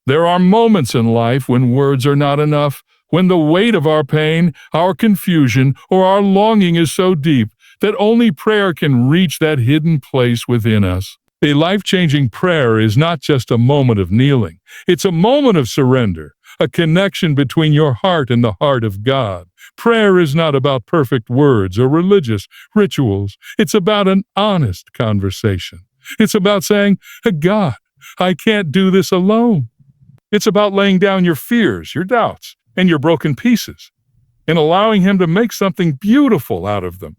There are moments in life when words are not enough, when the weight of our pain, our confusion, or our longing is so deep that only prayer can reach that hidden place within us. A life-changing prayer is not just a moment of kneeling. It's a moment of surrender, a connection between your heart and the heart of God. Prayer is not about perfect words or religious rituals. It's about an honest conversation. It's about saying, God, I can't do this alone. It's about laying down your fears, your doubts, and your broken pieces, and allowing Him to make something beautiful out of them.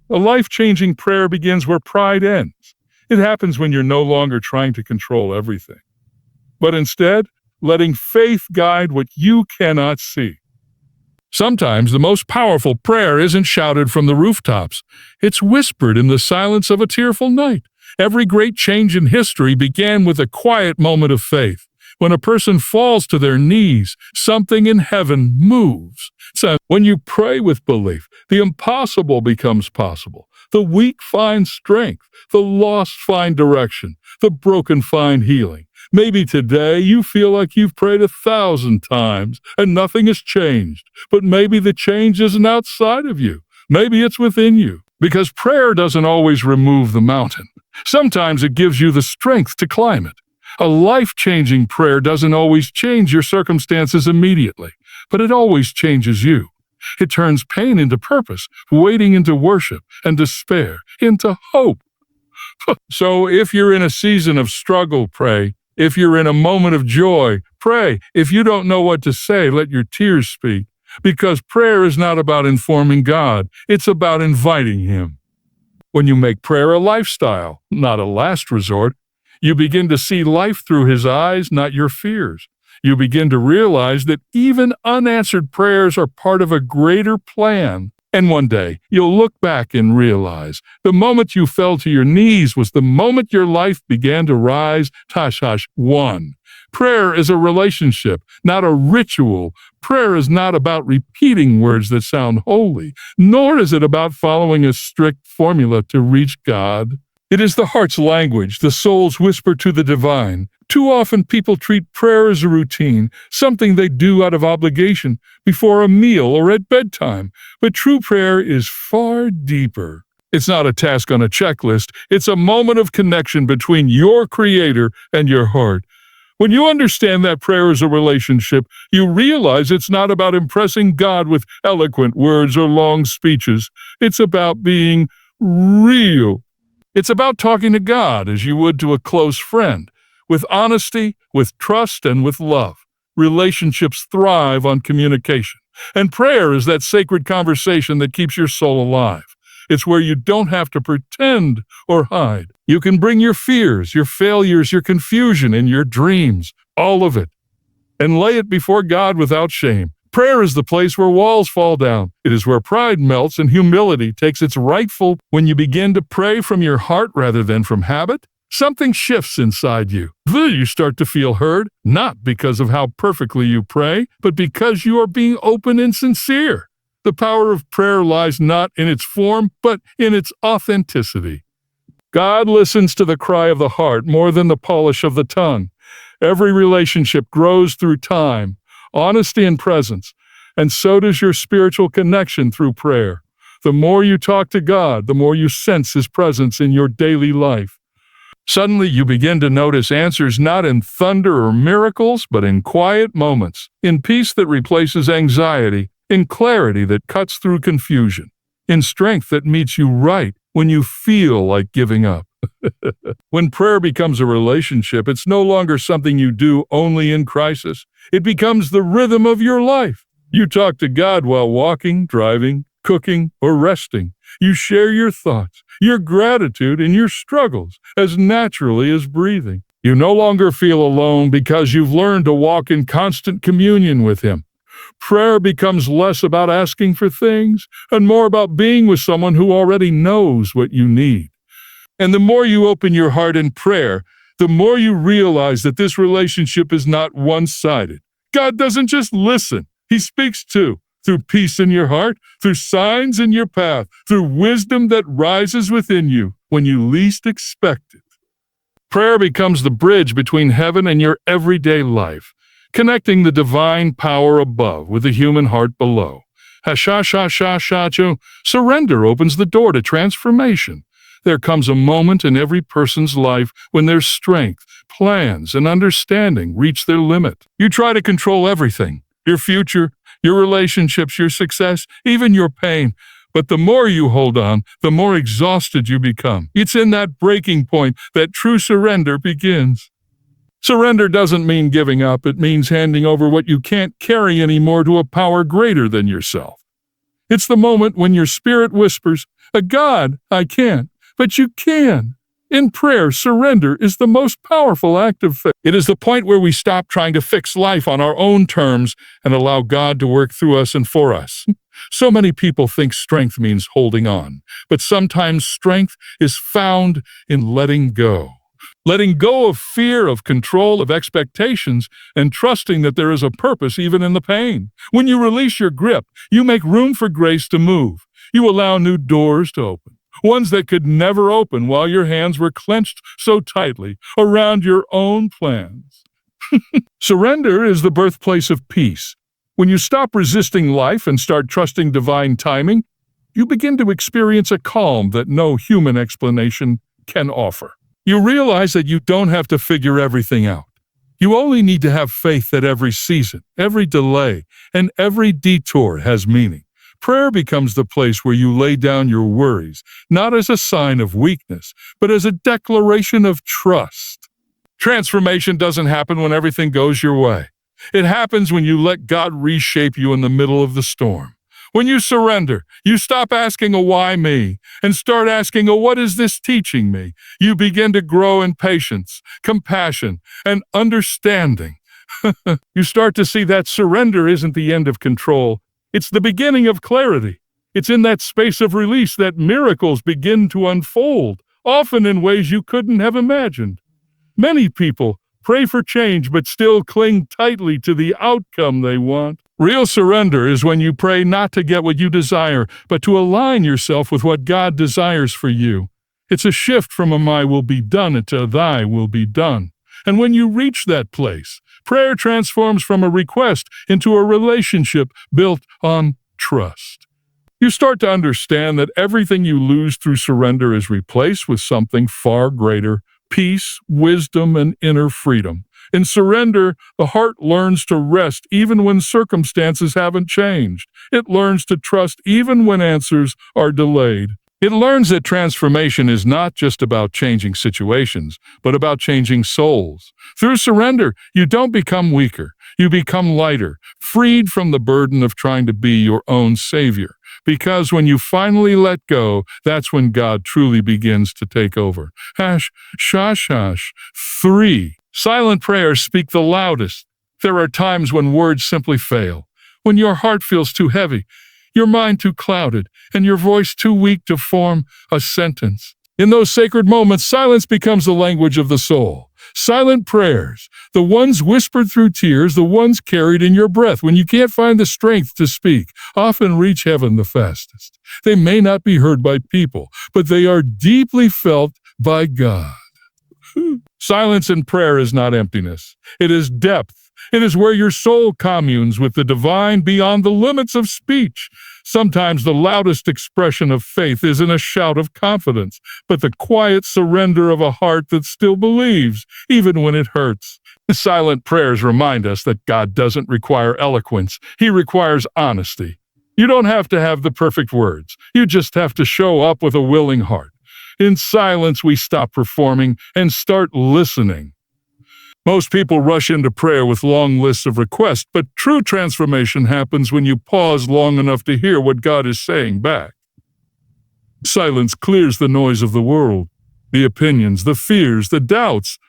A life-changing prayer begins where pride ends. It happens when you're no longer trying to control everything, but instead, letting faith guide what you cannot see. Sometimes the most powerful prayer isn't shouted from the rooftops. It's whispered in the silence of a tearful night. Every great change in history began with a quiet moment of faith. When a person falls to their knees, something in heaven moves. So when you pray with belief, the impossible becomes possible. The weak find strength. The lost find direction. The broken find healing. Maybe today you feel like you've prayed 1,000 times and nothing has changed. But maybe the change isn't outside of you. Maybe it's within you. Because prayer doesn't always remove the mountain. Sometimes it gives you the strength to climb it. A life-changing prayer doesn't always change your circumstances immediately, but it always changes you. It turns pain into purpose, waiting into worship, and despair into hope. So if you're in a season of struggle, pray. If you're in a moment of joy, pray. If you don't know what to say, let your tears speak. Because prayer is not about informing God, it's about inviting Him. When you make prayer a lifestyle, not a last resort, you begin to see life through His eyes, not your fears. You begin to realize that even unanswered prayers are part of a greater plan. And one day, you'll look back and realize the moment you fell to your knees was the moment your life began to rise. Tashash 1. Prayer is a relationship, not a ritual. Prayer is not about repeating words that sound holy, nor is it about following a strict formula to reach God. It is the heart's language, the soul's whisper to the divine. Too often people treat prayer as a routine, something they do out of obligation, before a meal or at bedtime. But true prayer is far deeper. It's not a task on a checklist. It's a moment of connection between your Creator and your heart. When you understand that prayer is a relationship, you realize it's not about impressing God with eloquent words or long speeches. It's about being real. It's about talking to God as you would to a close friend, with honesty, with trust, and with love. Relationships thrive on communication, and prayer is that sacred conversation that keeps your soul alive. It's where you don't have to pretend or hide. You can bring your fears, your failures, your confusion, and your dreams, all of it, and lay it before God without shame. Prayer is the place where walls fall down. It is where pride melts and humility takes its rightful. When you begin to pray from your heart rather than from habit, something shifts inside you. You start to feel heard, not because of how perfectly you pray, but because you are being open and sincere. The power of prayer lies not in its form, but in its authenticity. God listens to the cry of the heart more than the polish of the tongue. Every relationship grows through time, honesty, and presence, and so does your spiritual connection through prayer. The more you talk to God, the more you sense His presence in your daily life. Suddenly you begin to notice answers not in thunder or miracles, but in quiet moments, in peace that replaces anxiety, in clarity that cuts through confusion, in strength that meets you right when you feel like giving up. When prayer becomes a relationship, it's no longer something you do only in crisis. It becomes the rhythm of your life. You talk to God while walking, driving, cooking, or resting. You share your thoughts, your gratitude, and your struggles as naturally as breathing. You no longer feel alone because you've learned to walk in constant communion with Him. Prayer becomes less about asking for things and more about being with someone who already knows what you need. And the more you open your heart in prayer, the more you realize that this relationship is not one-sided. God doesn't just listen. He speaks too, through peace in your heart, through signs in your path, through wisdom that rises within you when you least expect it. Prayer becomes the bridge between heaven and your everyday life, connecting the divine power above with the human heart below. Ha-sha-sha-sha-sha-cho. Surrender opens the door to transformation. There comes a moment in every person's life when their strength, plans, and understanding reach their limit. You try to control everything, your future, your relationships, your success, even your pain. But the more you hold on, the more exhausted you become. It's in that breaking point that true surrender begins. Surrender doesn't mean giving up. It means handing over what you can't carry anymore to a power greater than yourself. It's the moment when your spirit whispers, God, I can't, but you can. In prayer, surrender is the most powerful act of faith. It is the point where we stop trying to fix life on our own terms and allow God to work through us and for us. So many people think strength means holding on, but sometimes strength is found in letting go. Letting go of fear, of control, of expectations, and trusting that there is a purpose even in the pain. When you release your grip, you make room for grace to move. You allow new doors to open, ones that could never open while your hands were clenched so tightly around your own plans. Surrender is the birthplace of peace. When you stop resisting life and start trusting divine timing, you begin to experience a calm that no human explanation can offer. You realize that you don't have to figure everything out. You only need to have faith that every season, every delay, and every detour has meaning. Prayer becomes the place where you lay down your worries, not as a sign of weakness, but as a declaration of trust. Transformation doesn't happen when everything goes your way. It happens when you let God reshape you in the middle of the storm. When you surrender, you stop asking a why me and start asking a what is this teaching me? You begin to grow in patience, compassion, and understanding. You start to see that surrender isn't the end of control. It's the beginning of clarity. It's in that space of release that miracles begin to unfold, often in ways you couldn't have imagined. Many people pray for change but still cling tightly to the outcome they want. Real surrender is when you pray not to get what you desire, but to align yourself with what God desires for you. It's a shift from a my will be done to thy will be done. And when you reach that place, prayer transforms from a request into a relationship built on trust. You start to understand that everything you lose through surrender is replaced with something far greater: peace, wisdom, and inner freedom. In surrender, the heart learns to rest even when circumstances haven't changed. It learns to trust even when answers are delayed. It learns that transformation is not just about changing situations, but about changing souls. Through surrender, you don't become weaker. You become lighter, freed from the burden of trying to be your own savior. Because when you finally let go, that's when God truly begins to take over. 3. Silent prayers speak the loudest. There are times when words simply fail, when your heart feels too heavy, your mind too clouded, and your voice too weak to form a sentence. In those sacred moments, silence becomes the language of the soul. Silent prayers, the ones whispered through tears, the ones carried in your breath when you can't find the strength to speak, often reach heaven the fastest. They may not be heard by people, but they are deeply felt by God. Silence in prayer is not emptiness. It is depth. It is where your soul communes with the divine beyond the limits of speech. Sometimes the loudest expression of faith isn't a shout of confidence, but the quiet surrender of a heart that still believes, even when it hurts. Silent prayers remind us that God doesn't require eloquence. He requires honesty. You don't have to have the perfect words. You just have to show up with a willing heart. In silence, we stop performing and start listening. Most people rush into prayer with long lists of requests, but true transformation happens when you pause long enough to hear what God is saying back. Silence clears the noise of the world, the opinions, the fears, the doubts,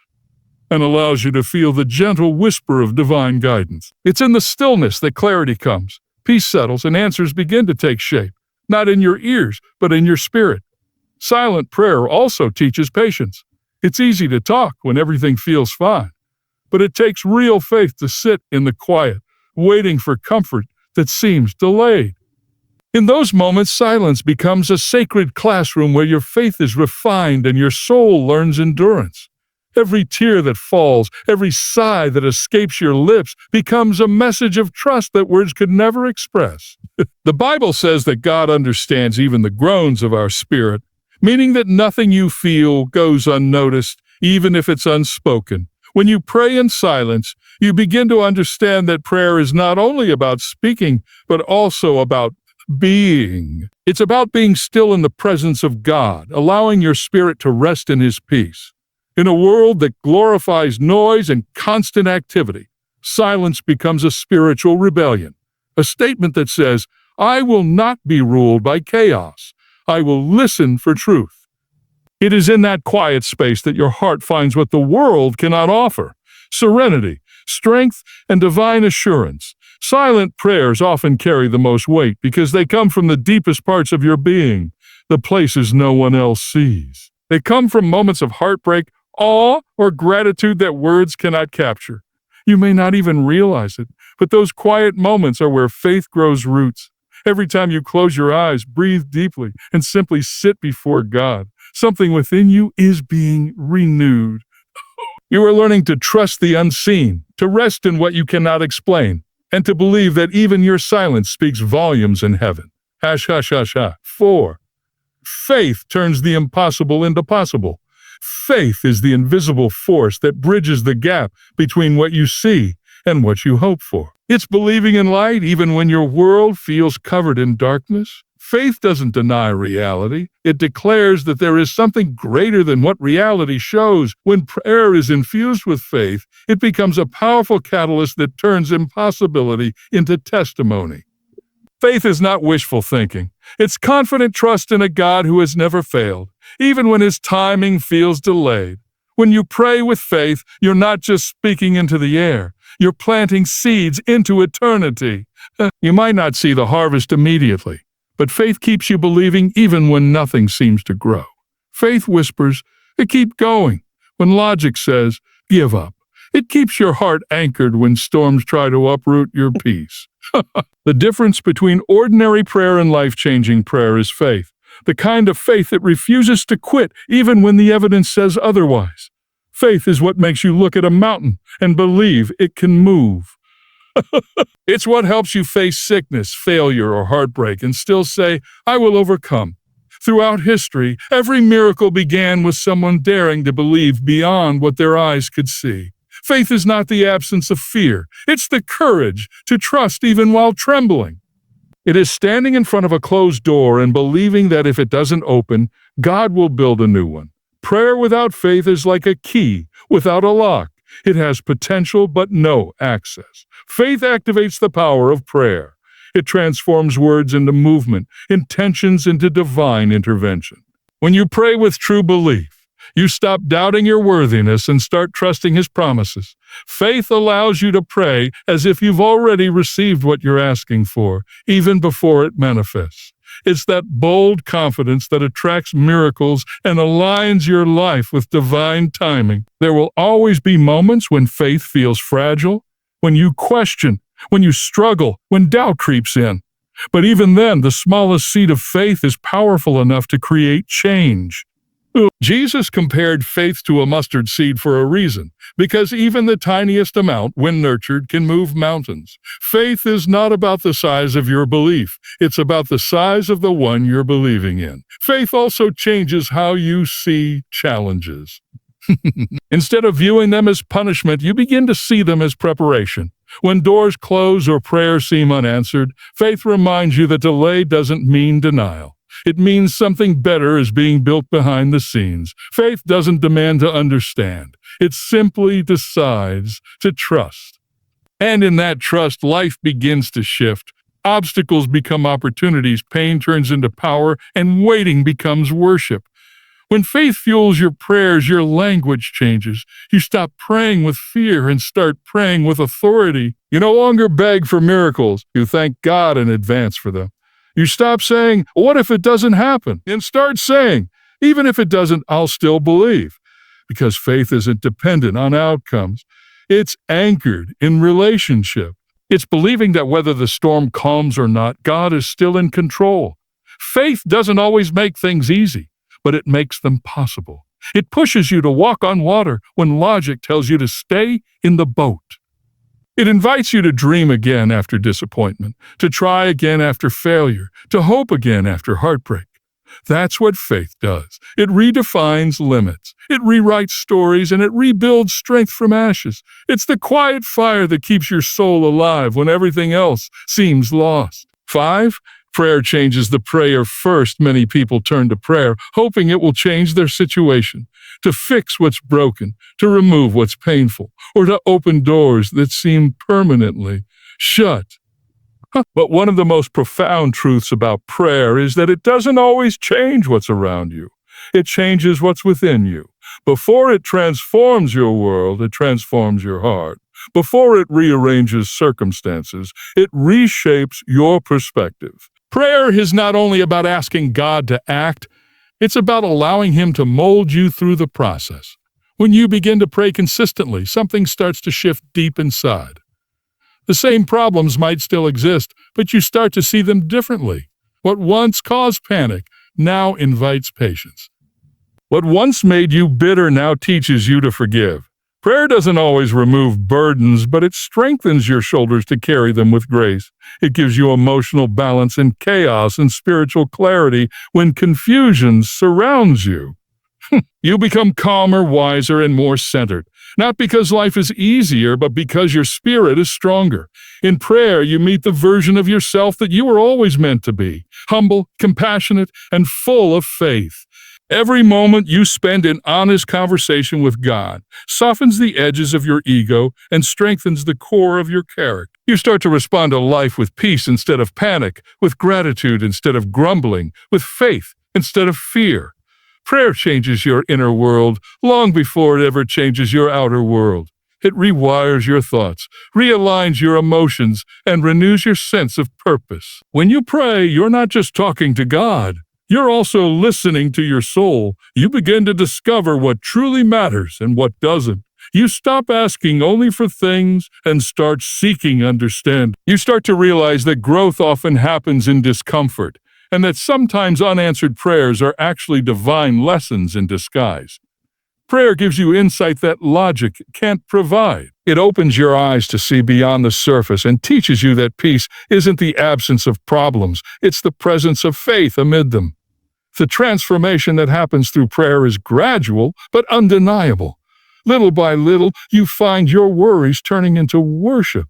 and allows you to feel the gentle whisper of divine guidance. It's in the stillness that clarity comes. Peace settles and answers begin to take shape, not in your ears, but in your spirit. Silent prayer also teaches patience. It's easy to talk when everything feels fine, but it takes real faith to sit in the quiet, waiting for comfort that seems delayed. In those moments, silence becomes a sacred classroom where your faith is refined and your soul learns endurance. Every tear that falls, every sigh that escapes your lips becomes a message of trust that words could never express. The Bible says that God understands even the groans of our spirit, meaning that nothing you feel goes unnoticed, even if it's unspoken. When you pray in silence, you begin to understand that prayer is not only about speaking, but also about being. It's about being still in the presence of God, allowing your spirit to rest in His peace. In a world that glorifies noise and constant activity, silence becomes a spiritual rebellion, a statement that says, I will not be ruled by chaos. I will listen for truth. It is in that quiet space that your heart finds what the world cannot offer: serenity, strength, and divine assurance. Silent prayers often carry the most weight because they come from the deepest parts of your being, the places no one else sees. They come from moments of heartbreak, awe, or gratitude that words cannot capture. You may not even realize it, but those quiet moments are where faith grows roots. Every time you close your eyes, breathe deeply, and simply sit before God, something within you is being renewed. You are learning to trust the unseen, to rest in what you cannot explain, and to believe that even your silence speaks volumes in heaven. Hash, hash, hash, hash. 4. Faith turns the impossible into possible. Faith is the invisible force that bridges the gap between what you see and what you hope for. It's believing in light even when your world feels covered in darkness. Faith doesn't deny reality. It declares that there is something greater than what reality shows. When prayer is infused with faith, it becomes a powerful catalyst that turns impossibility into testimony. Faith is not wishful thinking. It's confident trust in a God who has never failed, even when His timing feels delayed. When you pray with faith, you're not just speaking into the air. You're planting seeds into eternity. You might not see the harvest immediately, but faith keeps you believing even when nothing seems to grow. Faith whispers, keep going, when logic says, give up. It keeps your heart anchored when storms try to uproot your peace. The difference between ordinary prayer and life-changing prayer is faith, the kind of faith that refuses to quit even when the evidence says otherwise. Faith is what makes you look at a mountain and believe it can move. It's what helps you face sickness, failure, or heartbreak and still say, I will overcome. Throughout history, every miracle began with someone daring to believe beyond what their eyes could see. Faith is not the absence of fear. It's the courage to trust even while trembling. It is standing in front of a closed door and believing that if it doesn't open, God will build a new one. Prayer without faith is like a key without a lock. It has potential but no access. Faith activates the power of prayer. It transforms words into movement, intentions into divine intervention. When you pray with true belief, you stop doubting your worthiness and start trusting His promises. Faith allows you to pray as if you've already received what you're asking for, even before it manifests. It's that bold confidence that attracts miracles and aligns your life with divine timing. There will always be moments when faith feels fragile, when you question, when you struggle, when doubt creeps in. But even then, the smallest seed of faith is powerful enough to create change. Jesus compared faith to a mustard seed for a reason, because even the tiniest amount, when nurtured, can move mountains. Faith is not about the size of your belief. It's about the size of the one you're believing in. Faith also changes how you see challenges. Instead of viewing them as punishment, you begin to see them as preparation. When doors close or prayers seem unanswered, faith reminds you that delay doesn't mean denial. It means something better is being built behind the scenes. Faith doesn't demand to understand. It simply decides to trust. And in that trust, life begins to shift. Obstacles become opportunities, pain turns into power, and waiting becomes worship. When faith fuels your prayers, your language changes. You stop praying with fear and start praying with authority. You no longer beg for miracles. You thank God in advance for them. You stop saying, what if it doesn't happen? And start saying, even if it doesn't, I'll still believe. Because faith isn't dependent on outcomes. It's anchored in relationship. It's believing that whether the storm calms or not, God is still in control. Faith doesn't always make things easy, but it makes them possible. It pushes you to walk on water when logic tells you to stay in the boat. It invites you to dream again after disappointment, to try again after failure, to hope again after heartbreak. That's what faith does. It redefines limits. It rewrites stories and it rebuilds strength from ashes. It's the quiet fire that keeps your soul alive when everything else seems lost. 5. Prayer changes the prayer first. Many people turn to prayer, hoping it will change their situation, to fix what's broken, to remove what's painful, or to open doors that seem permanently shut. But one of the most profound truths about prayer is that it doesn't always change what's around you. It changes what's within you. Before it transforms your world, it transforms your heart. Before it rearranges circumstances, it reshapes your perspective. Prayer is not only about asking God to act, it's about allowing Him to mold you through the process. When you begin to pray consistently, something starts to shift deep inside. The same problems might still exist, but you start to see them differently. What once caused panic now invites patience. What once made you bitter now teaches you to forgive. Prayer doesn't always remove burdens, but it strengthens your shoulders to carry them with grace. It gives you emotional balance in chaos and spiritual clarity when confusion surrounds you. You become calmer, wiser, and more centered. Not because life is easier, but because your spirit is stronger. In prayer, you meet the version of yourself that you were always meant to be, humble, compassionate, and full of faith. Every moment you spend in honest conversation with God softens the edges of your ego and strengthens the core of your character. You start to respond to life with peace instead of panic, with gratitude instead of grumbling, with faith instead of fear. Prayer changes your inner world long before it ever changes your outer world. It rewires your thoughts, realigns your emotions, and renews your sense of purpose. When you pray, you're not just talking to God. You're also listening to your soul. You begin to discover what truly matters and what doesn't. You stop asking only for things and start seeking understanding. You start to realize that growth often happens in discomfort, and that sometimes unanswered prayers are actually divine lessons in disguise. Prayer gives you insight that logic can't provide. It opens your eyes to see beyond the surface and teaches you that peace isn't the absence of problems, it's the presence of faith amid them. The transformation that happens through prayer is gradual but undeniable. Little by little, you find your worries turning into worship.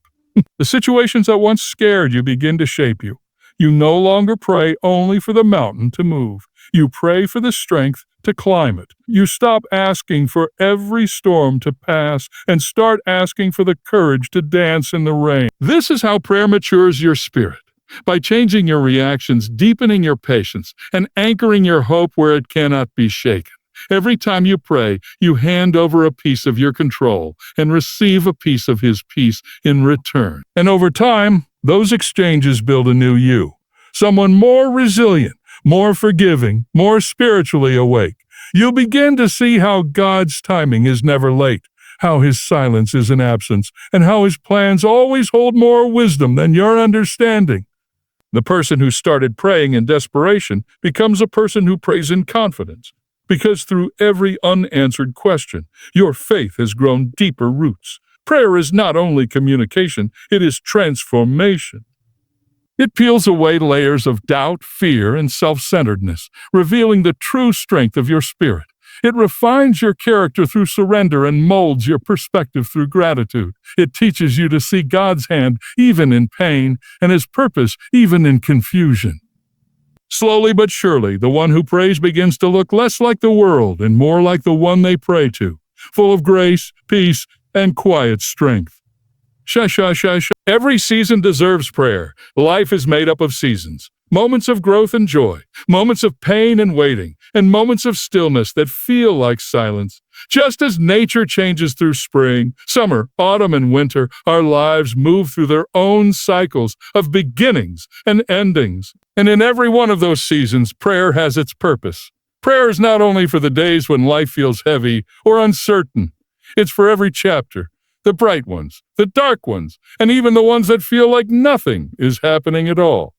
The situations that once scared you begin to shape you. You no longer pray only for the mountain to move. You pray for the strength to climb it. You stop asking for every storm to pass and start asking for the courage to dance in the rain. This is how prayer matures your spirit. By changing your reactions, deepening your patience, and anchoring your hope where it cannot be shaken. Every time you pray, you hand over a piece of your control and receive a piece of His peace in return. And over time, those exchanges build a new you. Someone more resilient, more forgiving, more spiritually awake. You'll begin to see how God's timing is never late, how His silence is an absence, and how His plans always hold more wisdom than your understanding. The person who started praying in desperation becomes a person who prays in confidence, because through every unanswered question, your faith has grown deeper roots. Prayer is not only communication, it is transformation. It peels away layers of doubt, fear, and self-centeredness, revealing the true strength of your spirit. It refines your character through surrender and molds your perspective through gratitude. It teaches you to see God's hand even in pain and His purpose even in confusion. Slowly but surely, the one who prays begins to look less like the world and more like the one they pray to, full of grace, peace, and quiet strength. Every season deserves prayer. Life is made up of seasons. Moments of growth and joy, moments of pain and waiting, and moments of stillness that feel like silence. Just as nature changes through spring, summer, autumn, and winter, our lives move through their own cycles of beginnings and endings. And in every one of those seasons, prayer has its purpose. Prayer is not only for the days when life feels heavy or uncertain. It's for every chapter, the bright ones, the dark ones, and even the ones that feel like nothing is happening at all.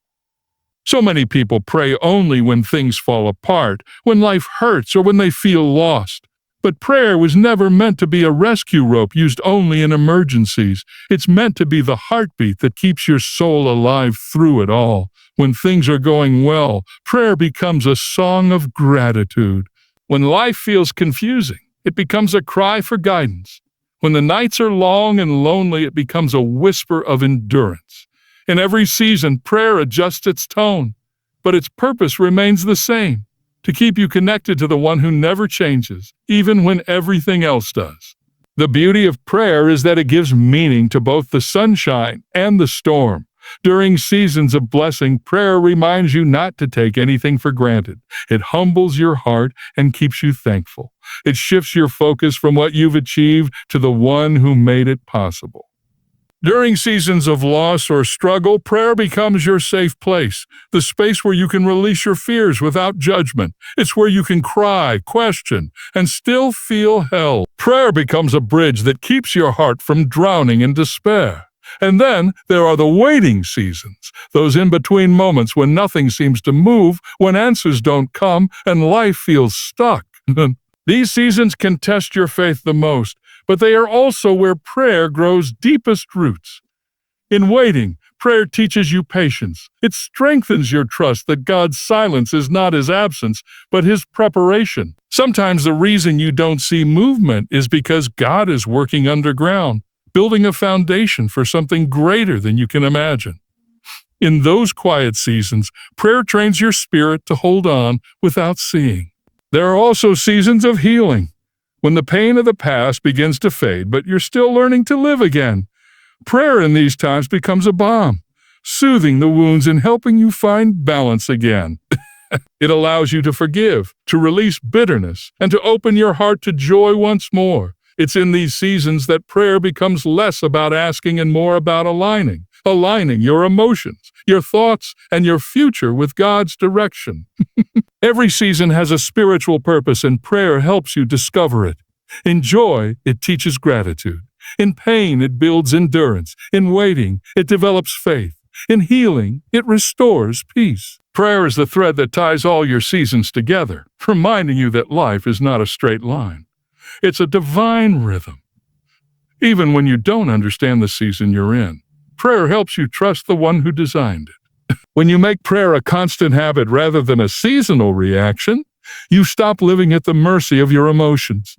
So many people pray only when things fall apart, when life hurts, or when they feel lost. But prayer was never meant to be a rescue rope used only in emergencies. It's meant to be the heartbeat that keeps your soul alive through it all. When things are going well, prayer becomes a song of gratitude. When life feels confusing, it becomes a cry for guidance. When the nights are long and lonely, it becomes a whisper of endurance. In every season, prayer adjusts its tone, but its purpose remains the same: to keep you connected to the one who never changes, even when everything else does. The beauty of prayer is that it gives meaning to both the sunshine and the storm. During seasons of blessing, prayer reminds you not to take anything for granted. It humbles your heart and keeps you thankful. It shifts your focus from what you've achieved to the one who made it possible. During seasons of loss or struggle, prayer becomes your safe place, the space where you can release your fears without judgment. It's where you can cry, question, and still feel held. Prayer becomes a bridge that keeps your heart from drowning in despair. And then there are the waiting seasons, those in-between moments when nothing seems to move, when answers don't come, and life feels stuck. These seasons can test your faith the most, but they are also where prayer grows deepest roots. In waiting, prayer teaches you patience. It strengthens your trust that God's silence is not his absence, but his preparation. Sometimes the reason you don't see movement is because God is working underground, building a foundation for something greater than you can imagine. In those quiet seasons, prayer trains your spirit to hold on without seeing. There are also seasons of healing, when the pain of the past begins to fade, but you're still learning to live again. Prayer in these times becomes a balm, soothing the wounds and helping you find balance again. It allows you to forgive, to release bitterness, and to open your heart to joy once more. It's in these seasons that prayer becomes less about asking and more about aligning your emotions, your thoughts, and your future with God's direction. Every season has a spiritual purpose, and prayer helps you discover it. In joy, it teaches gratitude. In pain, it builds endurance. In waiting, it develops faith. In healing, it restores peace. Prayer is the thread that ties all your seasons together, reminding you that life is not a straight line. It's a divine rhythm. Even when you don't understand the season you're in, prayer helps you trust the one who designed it. When you make prayer a constant habit rather than a seasonal reaction, you stop living at the mercy of your emotions.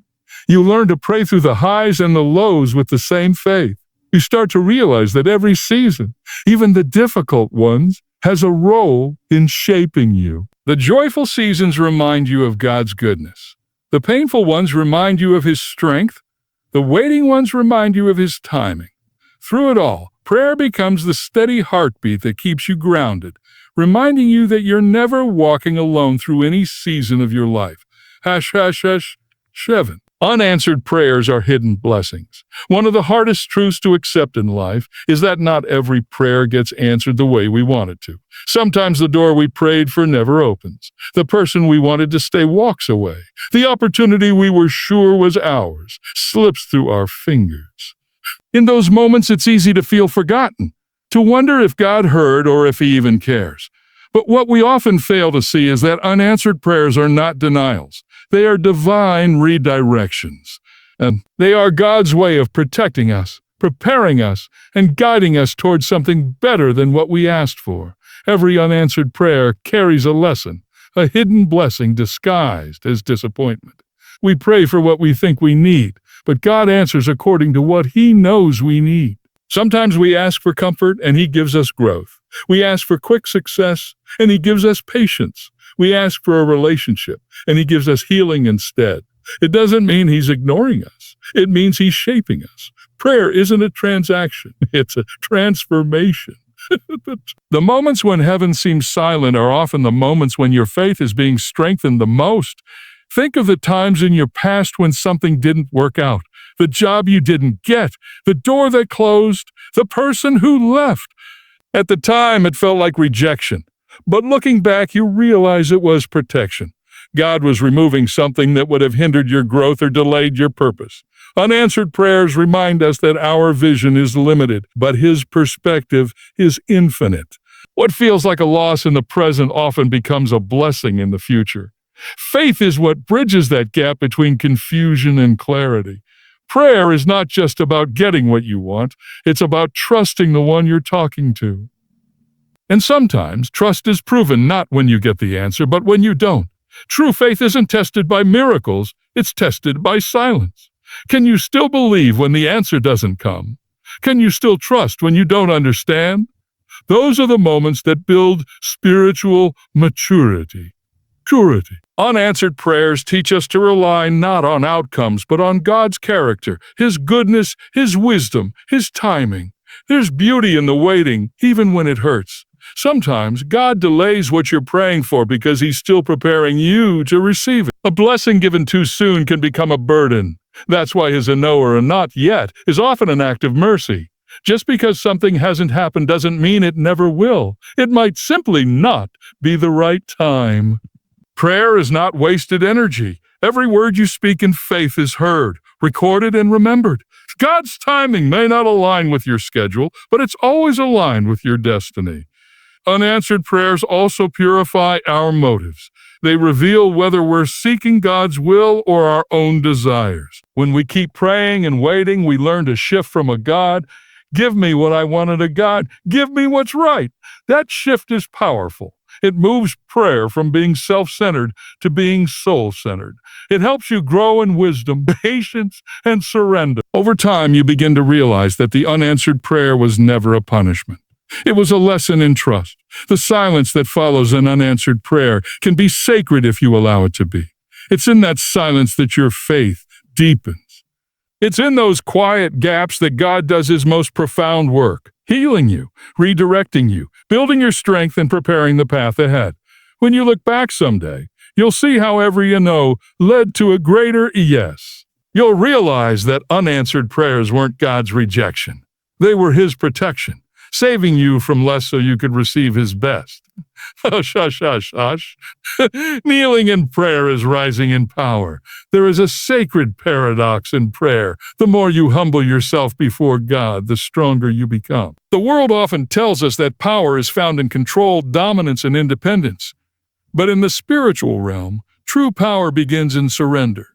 You learn to pray through the highs and the lows with the same faith. You start to realize that every season, even the difficult ones, has a role in shaping you. The joyful seasons remind you of God's goodness. The painful ones remind you of his strength. The waiting ones remind you of his timing. Through it all, prayer becomes the steady heartbeat that keeps you grounded, reminding you that you're never walking alone through any season of your life. Shevan. Unanswered prayers are hidden blessings. One of the hardest truths to accept in life is that not every prayer gets answered the way we want it to. Sometimes the door we prayed for never opens. The person we wanted to stay walks away. The opportunity we were sure was ours slips through our fingers. In those moments, it's easy to feel forgotten, to wonder if God heard or if he even cares. But what we often fail to see is that unanswered prayers are not denials. They are divine redirections. And they are God's way of protecting us, preparing us, and guiding us towards something better than what we asked for. Every unanswered prayer carries a lesson, a hidden blessing disguised as disappointment. We pray for what we think we need, but God answers according to what he knows we need. Sometimes we ask for comfort, and he gives us growth. We ask for quick success, and he gives us patience. We ask for a relationship, and he gives us healing instead. It doesn't mean he's ignoring us. It means he's shaping us. Prayer isn't a transaction. It's a transformation. The moments when heaven seems silent are often the moments when your faith is being strengthened the most. Think of the times in your past when something didn't work out, the job you didn't get, the door that closed, the person who left. At the time, it felt like rejection. But looking back, you realize it was protection. God was removing something that would have hindered your growth or delayed your purpose. Unanswered prayers remind us that our vision is limited, but his perspective is infinite. What feels like a loss in the present often becomes a blessing in the future. Faith is what bridges that gap between confusion and clarity. Prayer is not just about getting what you want, it's about trusting the one you're talking to. And sometimes trust is proven not when you get the answer, but when you don't. True faith isn't tested by miracles, it's tested by silence. Can you still believe when the answer doesn't come? Can you still trust when you don't understand? Those are the moments that build spiritual maturity. Unanswered prayers teach us to rely not on outcomes, but on God's character, His goodness, His wisdom, His timing. There's beauty in the waiting, even when it hurts. Sometimes God delays what you're praying for because He's still preparing you to receive it. A blessing given too soon can become a burden. That's why His no or a not yet is often an act of mercy. Just because something hasn't happened doesn't mean it never will. It might simply not be the right time. Prayer is not wasted energy. Every word you speak in faith is heard, recorded, and remembered. God's timing may not align with your schedule, but it's always aligned with your destiny. Unanswered prayers also purify our motives. They reveal whether we're seeking God's will or our own desires. When we keep praying and waiting, we learn to shift from a God, give me what I wanted, a God, give me what's right. That shift is powerful. It moves prayer from being self-centered to being soul-centered. It helps you grow in wisdom, patience, and surrender. Over time, you begin to realize that the unanswered prayer was never a punishment. It was a lesson in trust. The silence that follows an unanswered prayer can be sacred if you allow it to be. It's in that silence that your faith deepens. It's in those quiet gaps that God does His most profound work, healing you, redirecting you, building your strength, and preparing the path ahead. When you look back someday, you'll see how every no led to a greater yes. You'll realize that unanswered prayers weren't God's rejection. They were His protection, saving you from less so you could receive His best. Oh, shush. Kneeling in prayer is rising in power. There is a sacred paradox in prayer. The more you humble yourself before God, the stronger you become. The world often tells us that power is found in control, dominance, and independence. But in the spiritual realm, true power begins in surrender.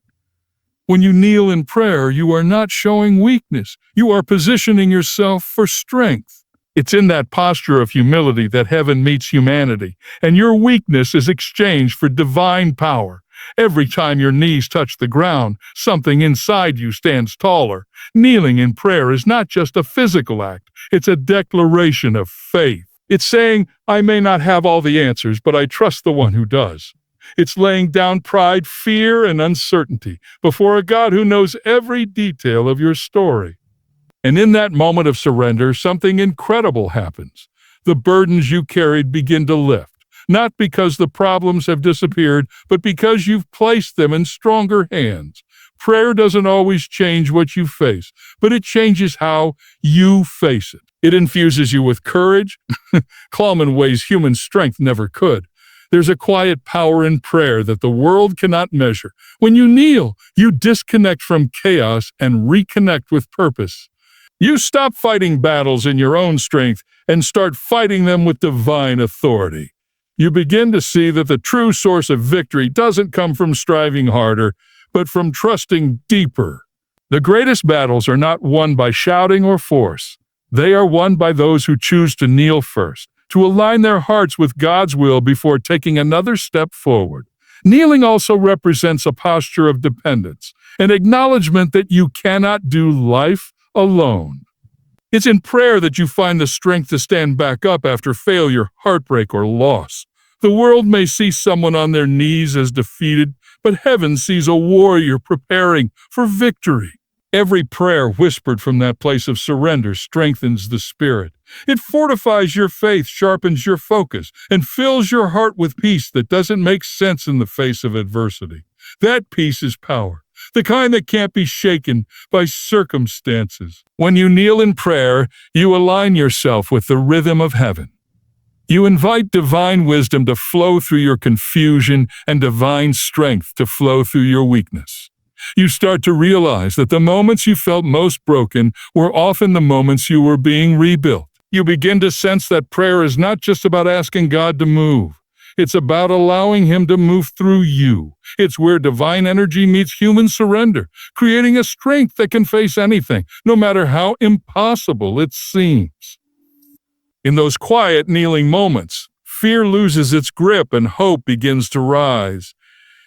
When you kneel in prayer, you are not showing weakness. You are positioning yourself for strength. It's in that posture of humility that heaven meets humanity, and your weakness is exchanged for divine power. Every time your knees touch the ground, something inside you stands taller. Kneeling in prayer is not just a physical act, it's a declaration of faith. It's saying, I may not have all the answers, but I trust the one who does. It's laying down pride, fear, and uncertainty before a God who knows every detail of your story. And in that moment of surrender, something incredible happens. The burdens you carried begin to lift, not because the problems have disappeared, but because you've placed them in stronger hands. Prayer doesn't always change what you face, but it changes how you face it. It infuses you with courage, calm in ways human strength never could. There's a quiet power in prayer that the world cannot measure. When you kneel, you disconnect from chaos and reconnect with purpose. You stop fighting battles in your own strength and start fighting them with divine authority. You begin to see that the true source of victory doesn't come from striving harder, but from trusting deeper. The greatest battles are not won by shouting or force. They are won by those who choose to kneel first, to align their hearts with God's will before taking another step forward. Kneeling also represents a posture of dependence, an acknowledgement that you cannot do life alone. It's in prayer that you find the strength to stand back up after failure, heartbreak, or loss. The world may see someone on their knees as defeated, but heaven sees a warrior preparing for victory. Every prayer whispered from that place of surrender strengthens the spirit. It fortifies your faith, sharpens your focus, and fills your heart with peace that doesn't make sense in the face of adversity. That peace is power, the kind that can't be shaken by circumstances. When you kneel in prayer, you align yourself with the rhythm of heaven. You invite divine wisdom to flow through your confusion and divine strength to flow through your weakness. You start to realize that the moments you felt most broken were often the moments you were being rebuilt. You begin to sense that prayer is not just about asking God to move. It's about allowing Him to move through you. It's where divine energy meets human surrender, creating a strength that can face anything, no matter how impossible it seems. In those quiet, kneeling moments, fear loses its grip and hope begins to rise.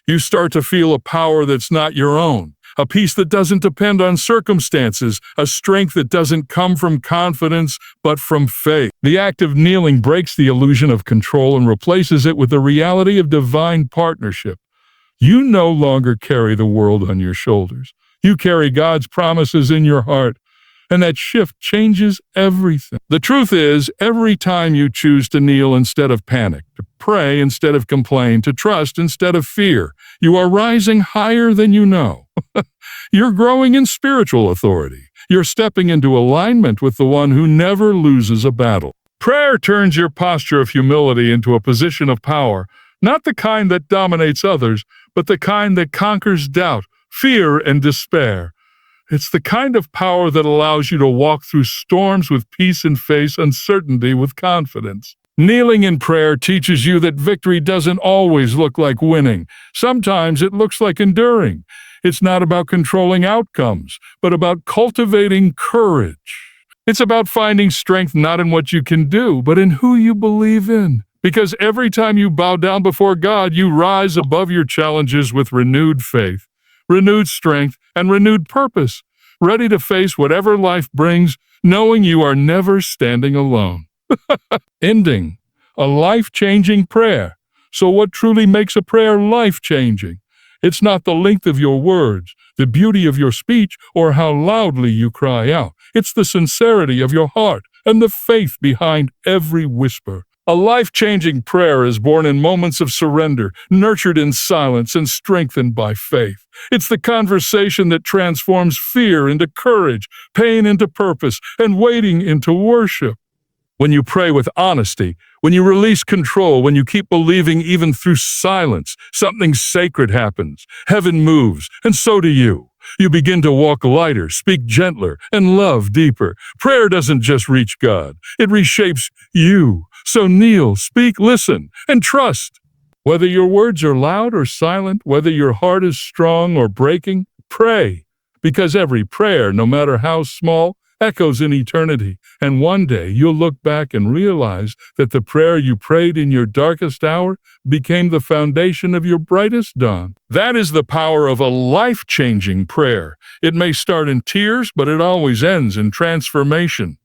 You start to feel a power that's not your own, a peace that doesn't depend on circumstances, a strength that doesn't come from confidence, but from faith. The act of kneeling breaks the illusion of control and replaces it with the reality of divine partnership. You no longer carry the world on your shoulders. You carry God's promises in your heart, and that shift changes everything. The truth is, every time you choose to kneel instead of panic, to pray instead of complain, to trust instead of fear, you are rising higher than you know. You're growing in spiritual authority. You're stepping into alignment with the one who never loses a battle. Prayer turns your posture of humility into a position of power, not the kind that dominates others, but the kind that conquers doubt, fear, and despair. It's the kind of power that allows you to walk through storms with peace and face uncertainty with confidence. Kneeling in prayer teaches you that victory doesn't always look like winning. Sometimes it looks like enduring. It's not about controlling outcomes, but about cultivating courage. It's about finding strength not in what you can do, but in who you believe in. Because every time you bow down before God, you rise above your challenges with renewed faith, renewed strength, and renewed purpose, ready to face whatever life brings, knowing you are never standing alone. Ending. A life-changing prayer. So what truly makes a prayer life-changing? It's not the length of your words, the beauty of your speech, or how loudly you cry out. It's the sincerity of your heart and the faith behind every whisper. A life-changing prayer is born in moments of surrender, nurtured in silence and strengthened by faith. It's the conversation that transforms fear into courage, pain into purpose, and waiting into worship. When you pray with honesty, when you release control, when you keep believing even through silence, something sacred happens. Heaven moves, and so do you. You begin to walk lighter, speak gentler, and love deeper. Prayer doesn't just reach God, it reshapes you. So kneel, speak, listen, and trust. Whether your words are loud or silent, whether your heart is strong or breaking, pray. Because every prayer, no matter how small, echoes in eternity. And one day you'll look back and realize that the prayer you prayed in your darkest hour became the foundation of your brightest dawn. That is the power of a life-changing prayer. It may start in tears, but it always ends in transformation.